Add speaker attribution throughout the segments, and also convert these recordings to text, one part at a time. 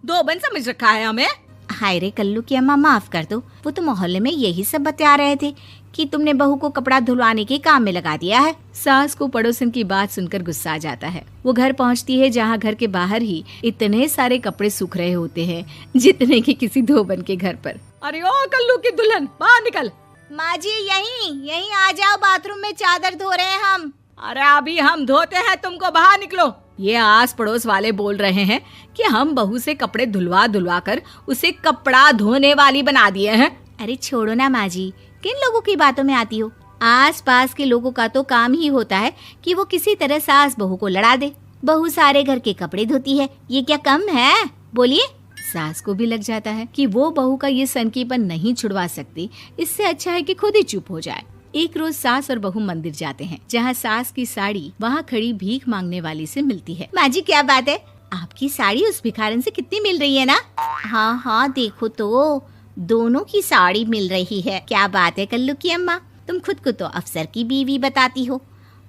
Speaker 1: धोबन समझ रखा है हमें।
Speaker 2: हाय रे कल्लू की अम्मा, माफ कर दो, वो तो मोहल्ले में यही सब बता रहे थे कि तुमने बहू को कपड़ा धुलवाने के काम में लगा दिया है।
Speaker 1: सास को पड़ोसन की बात सुनकर गुस्सा आ जाता है। वो घर पहुंचती है जहां घर के बाहर ही इतने सारे कपड़े सूख रहे होते हैं जितने कि किसी धोबन के घर पर। अरे ओ कल्लू की दुल्हन, बाहर निकल।
Speaker 2: माँ जी यहीं आ जाओ, बाथरूम में चादर धो रहे हैं हम।
Speaker 1: अरे अभी हम धोते हैं, तुमको बाहर निकलो। ये आस पड़ोस वाले बोल रहे हैं कि हम बहू से कपड़े धुलवा कर उसे कपड़ा धोने वाली बना दिए हैं।
Speaker 2: अरे छोड़ो ना माँ जी, किन लोगों की बातों में आती हो। आस पास के लोगों का तो काम ही होता है कि वो किसी तरह सास बहू को लड़ा दे। बहू सारे घर के कपड़े धोती है, ये क्या कम है? बोलिए।
Speaker 1: सास को भी लग जाता है कि वो बहू का ये सनकीपन नहीं छुड़वा सकती, इससे अच्छा है कि खुद ही चुप हो जाए। एक रोज सास और बहू मंदिर जाते हैं, जहाँ सास की साड़ी वहाँ खड़ी भीख मांगने वाली से मिलती है।
Speaker 2: माँ जी क्या बात है, आपकी साड़ी उस भिखारन से कितनी मिल रही है ना? हाँ देखो तो दोनों की साड़ी मिल रही है। क्या बात है कल्लू की अम्मा, तुम खुद को तो अफसर की बीवी बताती हो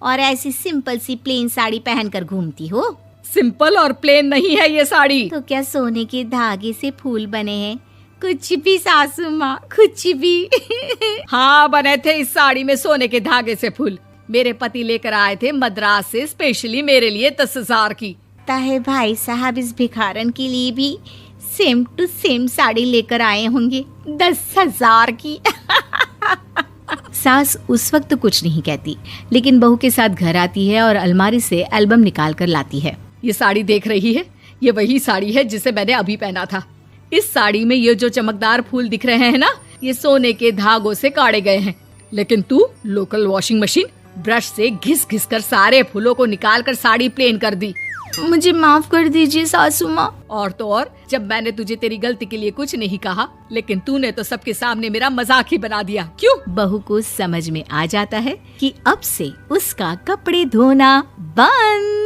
Speaker 2: और ऐसी सिंपल सी प्लेन साड़ी पहनकर घूमती हो।
Speaker 1: सिंपल और प्लेन नहीं है ये साड़ी।
Speaker 2: तो क्या सोने के धागे से फूल बने हैं? कुछ भी सासू माँ, कुछ भी।
Speaker 1: हाँ बने थे इस साड़ी में सोने के धागे से फूल। मेरे पति लेकर आए थे मद्रास से स्पेशली मेरे लिए 10,000 की।
Speaker 2: ताहे भाई साहब इस भिखारन के लिए भी सेम टू सेम साड़ी लेकर आए होंगे 10,000 की।
Speaker 1: सास उस वक्त कुछ नहीं कहती, लेकिन बहू के साथ घर आती है और अलमारी से एल्बम निकाल कर लाती है। ये साड़ी देख रही है, ये वही साड़ी है जिसे मैंने अभी पहना था। इस साड़ी में ये जो चमकदार फूल दिख रहे हैं ना, ये सोने के धागों से काढ़े गए हैं। लेकिन तू लोकल वॉशिंग मशीन ब्रश से घिस घिस कर सारे फूलों को निकाल कर साड़ी प्लेन कर दी।
Speaker 2: मुझे माफ कर दीजिए सासू माँ।
Speaker 1: और तो और, जब मैंने तुझे तेरी गलती के लिए कुछ नहीं कहा, लेकिन तूने तो सबके सामने मेरा मजाक ही बना दिया। क्यों? बहू को समझ में आ जाता है कि अब से उसका कपड़े धोना बंद।